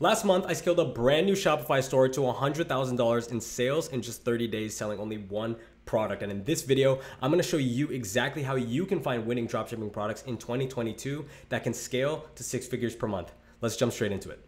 Last month, I scaled a brand new Shopify store to $100,000 in sales in just 30 days, selling only one product. And in this video, I'm gonna show you exactly how you can find winning dropshipping products in 2022 that can scale to 6 figures per month. Let's jump straight into it.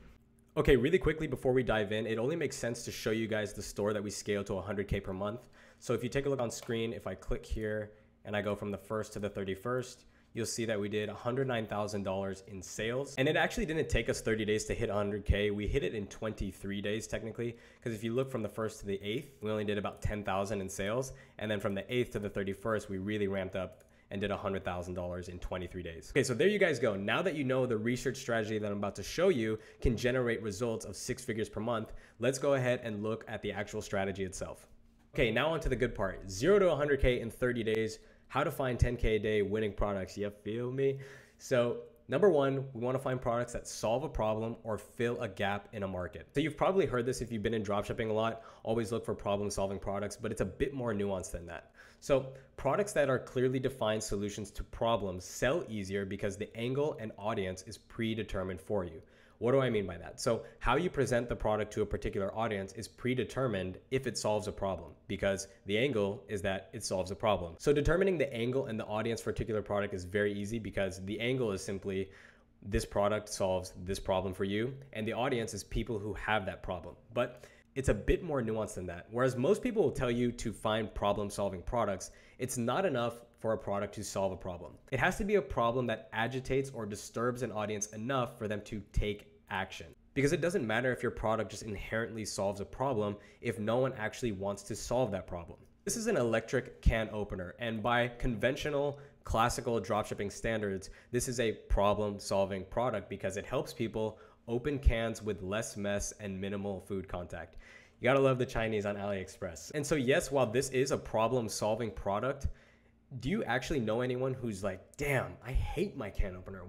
Okay, really quickly before we dive in, it only makes sense to show you guys the store that we scaled to 100K per month. So if you take a look on screen, if I click here and I go from the 1st to the 31st, you'll see that we did $109,000 in sales. And it actually didn't take us 30 days to hit 100K. We hit it in 23 days technically, because if you look from the 1st to the 8th, we only did about 10,000 in sales. And then from the 8th to the 31st, we really ramped up and did $100,000 in 23 days. Okay, so there you guys go. Now that you know the research strategy that I'm about to show you can generate results of 6 figures per month, let's go ahead and look at the actual strategy itself. Okay, now on to the good part. 0 to 100K in 30 days. How to find 10K a day winning products, you feel me? So number one, we wanna find products that solve a problem or fill a gap in a market. So you've probably heard this if you've been in dropshipping a lot, always look for problem solving products, but it's a bit more nuanced than that. So products that are clearly defined solutions to problems sell easier because the angle and audience is predetermined for you. What do I mean by that? So how you present the product to a particular audience is predetermined if it solves a problem, because the angle is that it solves a problem. So determining the angle and the audience for a particular product is very easy, because the angle is simply this product solves this problem for you, and the audience is people who have that problem. But it's a bit more nuanced than that. Whereas most people will tell you to find problem-solving products, it's not enough for a product to solve a problem. It has to be a problem that agitates or disturbs an audience enough for them to take action. Because it doesn't matter if your product just inherently solves a problem if no one actually wants to solve that problem. This is an electric can opener, and by conventional classical dropshipping standards, this is a problem-solving product because it helps people open cans with less mess and minimal food contact. You gotta love the Chinese on AliExpress. And so yes, while this is a problem-solving product, do you actually know anyone who's like, damn, I hate my can opener?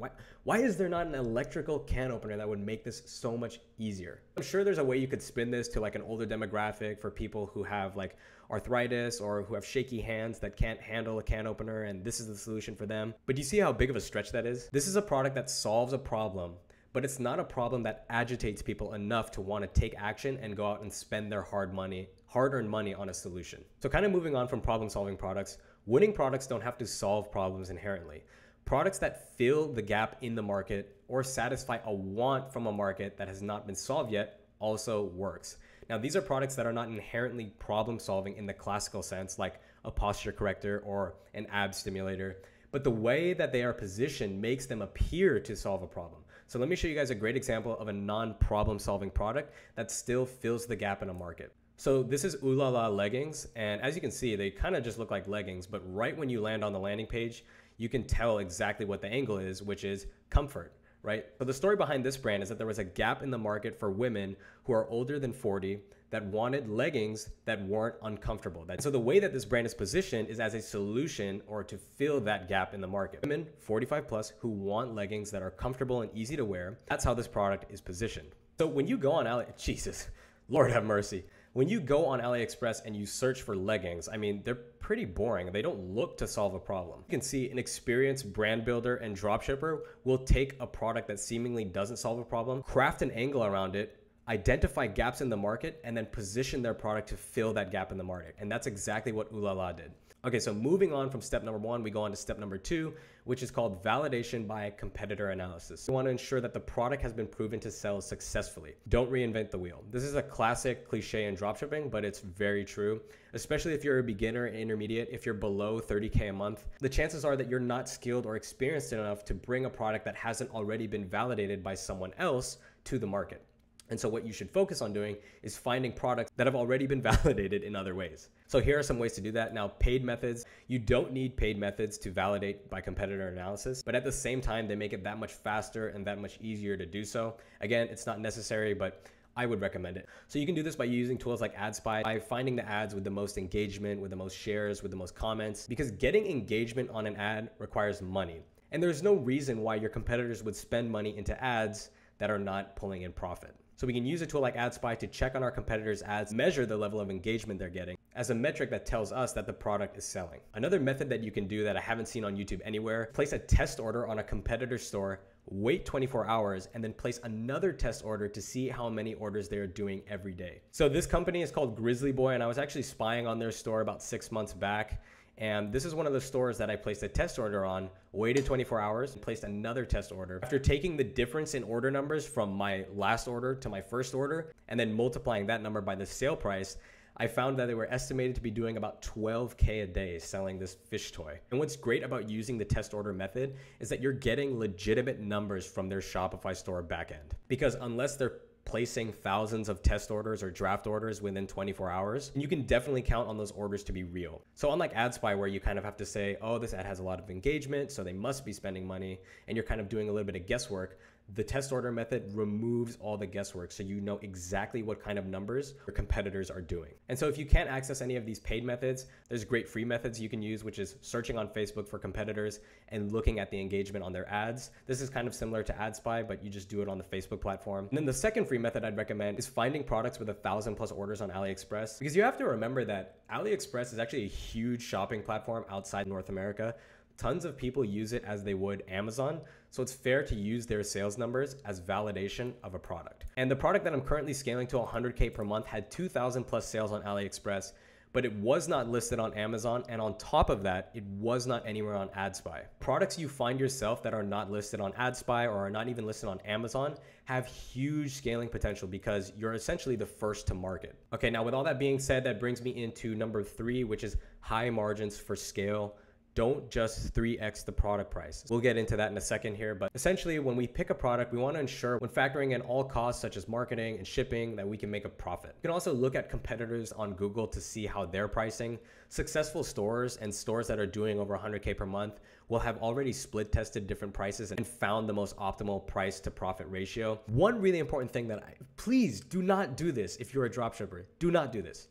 Why is there not an electrical can opener that would make this so much easier? I'm sure there's a way you could spin this to like an older demographic for people who have like arthritis or who have shaky hands that can't handle a can opener, and this is the solution for them. But do you see how big of a stretch that is? This is a product that solves a problem, but it's not a problem that agitates people enough to want to take action and go out and spend their hard-earned money on a solution. So kind of moving on from problem-solving products, winning products don't have to solve problems inherently. Products that fill the gap in the market or satisfy a want from a market that has not been solved yet also works. Now, these are products that are not inherently problem-solving in the classical sense, like a posture corrector or an ab stimulator, but the way that they are positioned makes them appear to solve a problem. So let me show you guys a great example of a non-problem solving product that still fills the gap in a market. So this is Ooh La La leggings, and as you can see, they kind of just look like leggings, but right when you land on the landing page, you can tell exactly what the angle is, which is comfort, right? So the story behind this brand is that there was a gap in the market for women who are older than 40 that wanted leggings that weren't uncomfortable. So the way that this brand is positioned is as a solution or to fill that gap in the market. Women 45 plus who want leggings that are comfortable and easy to wear, that's how this product is positioned. So when you go on Jesus, Lord have mercy. When you go on AliExpress and you search for leggings, I mean, they're pretty boring. They don't look to solve a problem. You can see an experienced brand builder and dropshipper will take a product that seemingly doesn't solve a problem, craft an angle around it, identify gaps in the market, and then position their product to fill that gap in the market. And that's exactly what Ooh La La did. Okay, so moving on from step number one, we go on to step number two, which is called validation by competitor analysis. We want to ensure that the product has been proven to sell successfully. Don't reinvent the wheel. This is a classic cliche in dropshipping, but it's very true, especially if you're a beginner, intermediate, if you're below 30K a month. The chances are that you're not skilled or experienced enough to bring a product that hasn't already been validated by someone else to the market. And so what you should focus on doing is finding products that have already been validated in other ways. So here are some ways to do that. Now, paid methods. You don't need paid methods to validate by competitor analysis, but at the same time, they make it that much faster and that much easier to do so. Again, it's not necessary, but I would recommend it. So you can do this by using tools like AdSpy, by finding the ads with the most engagement, with the most shares, with the most comments, because getting engagement on an ad requires money. And there's no reason why your competitors would spend money into ads that are not pulling in profit. So we can use a tool like AdSpy to check on our competitors' ads, measure the level of engagement they're getting as a metric that tells us that the product is selling. Another method that you can do that I haven't seen on YouTube anywhere, place a test order on a competitor's store wait 24 hours, and then place another test order to see how many orders they're doing every day. So this company is called Grizzly Boy, and I was actually spying on their store about 6 months back. And this is one of the stores that I placed a test order on, waited 24 hours, and placed another test order. After taking the difference in order numbers from my last order to my first order, and then multiplying that number by the sale price, I found that they were estimated to be doing about 12K a day selling this fish toy. And what's great about using the test order method is that you're getting legitimate numbers from their Shopify store backend. Because unless they're placing thousands of test orders or draft orders within 24 hours, you can definitely count on those orders to be real. So unlike AdSpy, where you kind of have to say, oh, this ad has a lot of engagement, so they must be spending money, and you're kind of doing a little bit of guesswork, the test order method removes all the guesswork, so you know exactly what kind of numbers your competitors are doing. And so if you can't access any of these paid methods, there's great free methods you can use, which is searching on Facebook for competitors and looking at the engagement on their ads. This is kind of similar to AdSpy, but you just do it on the Facebook platform. And then the second free method I'd recommend is finding products with 1,000+ orders on AliExpress, because you have to remember that AliExpress is actually a huge shopping platform outside North America. Tons of people use it as they would Amazon, so it's fair to use their sales numbers as validation of a product. And the product that I'm currently scaling to 100K per month had 2,000+ sales on AliExpress, but it was not listed on Amazon, and on top of that, it was not anywhere on AdSpy. Products you find yourself that are not listed on AdSpy or are not even listed on Amazon have huge scaling potential because you're essentially the first to market. Okay, now with all that being said, that brings me into number 3, which is high margins for scale. Don't just 3x the product price. We'll get into that in a second here, but essentially when we pick a product, we want to ensure when factoring in all costs such as marketing and shipping that we can make a profit. You can also look at competitors on Google to see how they're pricing. Successful stores and stores that are doing over 100K per month will have already split tested different prices and found the most optimal price to profit ratio. One really important thing that please do not do this if you're a dropshipper. Do not do this.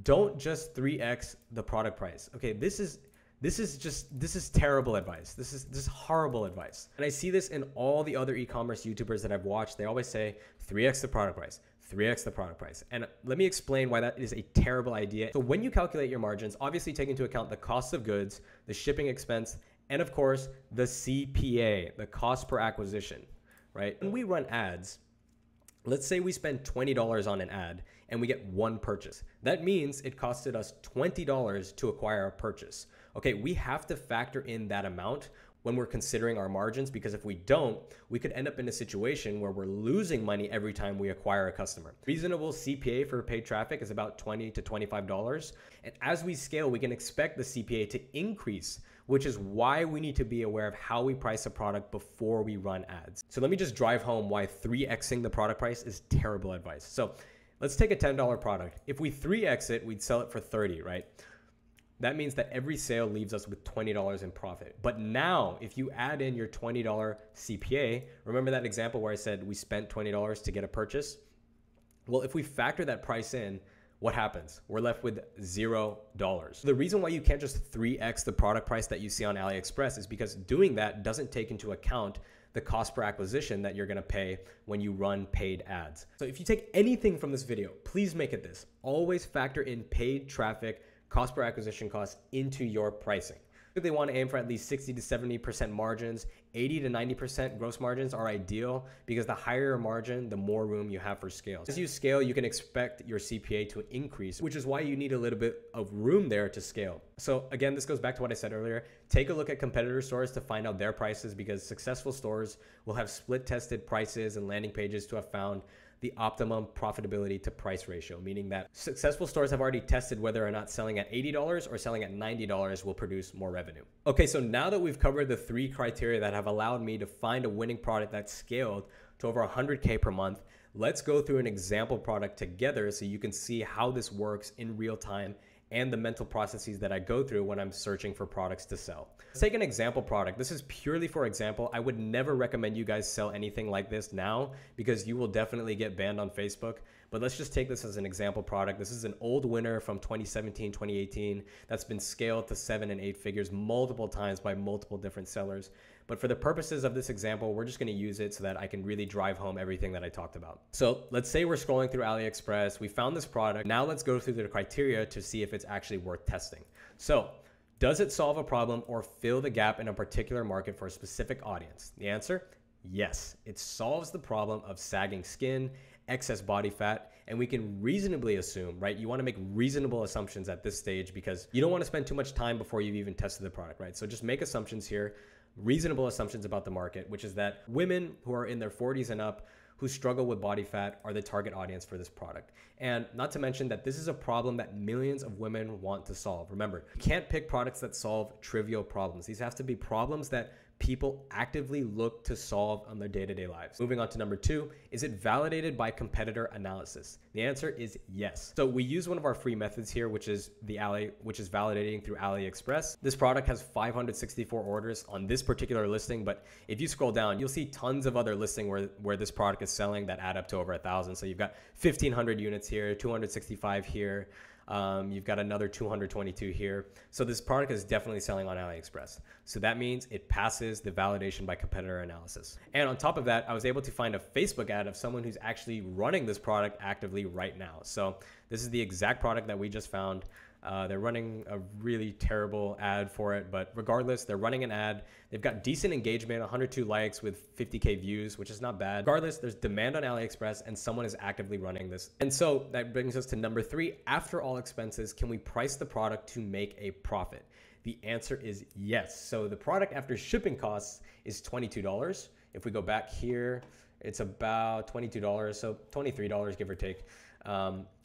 Don't just 3x the product price. Okay, this is terrible advice. This is horrible advice. And I see this in all the other e-commerce YouTubers that I've watched. They always say 3x the product price, 3x the product price. And let me explain why that is a terrible idea. So when you calculate your margins, obviously take into account the cost of goods, the shipping expense, and of course, the CPA, the cost per acquisition, right? When we run ads, let's say we spend $20 on an ad and we get one purchase. That means it costed us $20 to acquire a purchase. Okay, we have to factor in that amount when we're considering our margins, because if we don't, we could end up in a situation where we're losing money every time we acquire a customer. Reasonable CPA for paid traffic is about $20 to $25. And as we scale, we can expect the CPA to increase, which is why we need to be aware of how we price a product before we run ads. So let me just drive home why 3xing the product price is terrible advice. So let's take a $10 product. If we 3x it, we'd sell it for 30, right? That means that every sale leaves us with $20 in profit. But now, if you add in your $20 CPA, remember that example where I said we spent $20 to get a purchase? Well, if we factor that price in, what happens? We're left with $0. The reason why you can't just 3x the product price that you see on AliExpress is because doing that doesn't take into account the cost per acquisition that you're gonna pay when you run paid ads. So if you take anything from this video, please make it this. Always factor in paid traffic, cost per acquisition costs into your pricing. They want to aim for at least 60 to 70% margins. 80 to 90% gross margins are ideal because the higher your margin, the more room you have for scale. As you scale, you can expect your CPA to increase, which is why you need a little bit of room there to scale. So again, this goes back to what I said earlier. Take a look at competitor stores to find out their prices, because successful stores will have split tested prices and landing pages to have found the optimum profitability to price ratio, meaning that successful stores have already tested whether or not selling at $80 or selling at $90 will produce more revenue. Okay, so now that we've covered the 3 criteria that have allowed me to find a winning product that's scaled to over 100K per month, let's go through an example product together so you can see how this works in real time and the mental processes that I go through when I'm searching for products to sell. Let's take an example product. This is purely for example. I would never recommend you guys sell anything like this now because you will definitely get banned on Facebook. But let's just take this as an example product. This is an old winner from 2017, 2018 that's been scaled to 7 and 8 figures multiple times by multiple different sellers. But for the purposes of this example, we're just gonna use it so that I can really drive home everything that I talked about. So let's say we're scrolling through AliExpress, we found this product. Now let's go through the criteria to see if it's actually worth testing. So does it solve a problem or fill the gap in a particular market for a specific audience? The answer, Yes, it solves the problem of sagging skin, excess body fat, and we can reasonably assume, right? You want to make reasonable assumptions at this stage because you don't want to spend too much time before you've even tested the product, right? So just make assumptions here, reasonable assumptions about the market, which is that women who are in their 40s and up who struggle with body fat are the target audience for this product. And not to mention that this is a problem that millions of women want to solve. Remember, you can't pick products that solve trivial problems. These have to be problems that people actively look to solve on their day-to-day lives. Moving on to number 2, is it validated by competitor analysis? The answer is yes. So we use one of our free methods here, which is validating through AliExpress. This product has 564 orders on this particular listing, but if you scroll down, you'll see tons of other listings where this product is selling that add up to over 1,000. So you've got 1,500 units here, 265 here. You've got another 222 here. So this product is definitely selling on AliExpress. So that means it passes the validation by competitor analysis. And on top of that, I was able to find a Facebook ad of someone who's actually running this product actively right now. So this is the exact product that we just found. They're running a really terrible ad for it, but regardless, they're running an ad. They've got decent engagement, 102 likes with 50K views, which is not bad. Regardless, there's demand on AliExpress and someone is actively running this. And so that brings us to number 3. After all expenses, can we price the product to make a profit? The answer is yes. So the product after shipping costs is $22. If we go back here, it's about $22, so $23, give or take.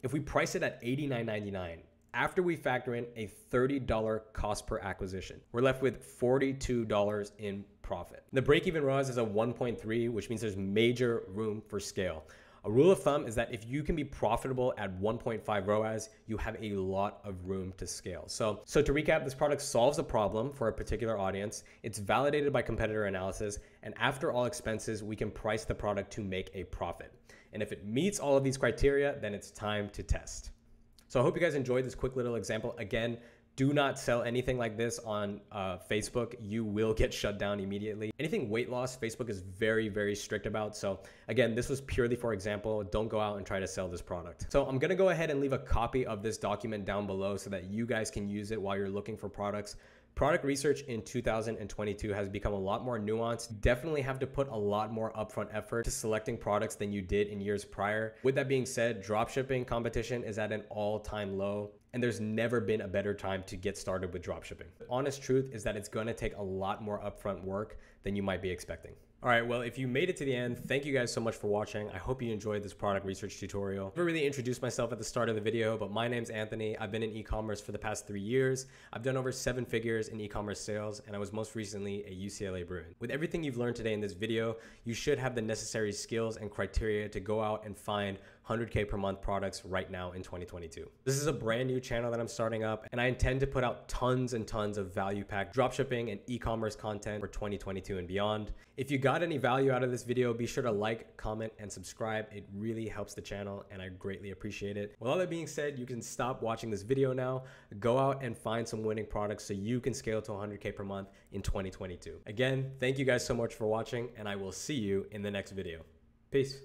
If we price it at $89.99, after we factor in a $30 cost per acquisition, we're left with $42 in profit. The break-even ROAS is a 1.3, which means there's major room for scale. A rule of thumb is that if you can be profitable at 1.5 ROAS, you have a lot of room to scale. So to recap, this product solves a problem for a particular audience. It's validated by competitor analysis. And after all expenses, we can price the product to make a profit. And if it meets all of these criteria, then it's time to test. So I hope you guys enjoyed this quick little example. Again, do not sell anything like this on Facebook. You will get shut down immediately. Anything weight loss, Facebook is very, very strict about. So again, this was purely for example. Don't go out and try to sell this product. So I'm gonna go ahead and leave a copy of this document down below so that you guys can use it while you're looking for products. Product research in 2022 has become a lot more nuanced. You definitely have to put a lot more upfront effort to selecting products than you did in years prior. With that being said, dropshipping competition is at an all-time low, and there's never been a better time to get started with dropshipping. The honest truth is that it's gonna take a lot more upfront work than you might be expecting. All right, well, if you made it to the end, thank you guys so much for watching. I hope you enjoyed this product research tutorial. I never really introduced myself at the start of the video, but my name's Anthony. I've been in e-commerce for the past 3 years. I've done over 7 figures in e-commerce sales, and I was most recently a UCLA Bruin. With everything you've learned today in this video, you should have the necessary skills and criteria to go out and find 100K per month products right now in 2022. This is a brand new channel that I'm starting up, and I intend to put out tons and tons of value-packed dropshipping and e-commerce content for 2022 and beyond. If you got any value out of this video, be sure to like, comment, and subscribe. It really helps the channel, and I greatly appreciate it. With all that being said, you can stop watching this video now. Go out and find some winning products so you can scale to 100K per month in 2022. Again, thank you guys so much for watching, and I will see you in the next video. Peace.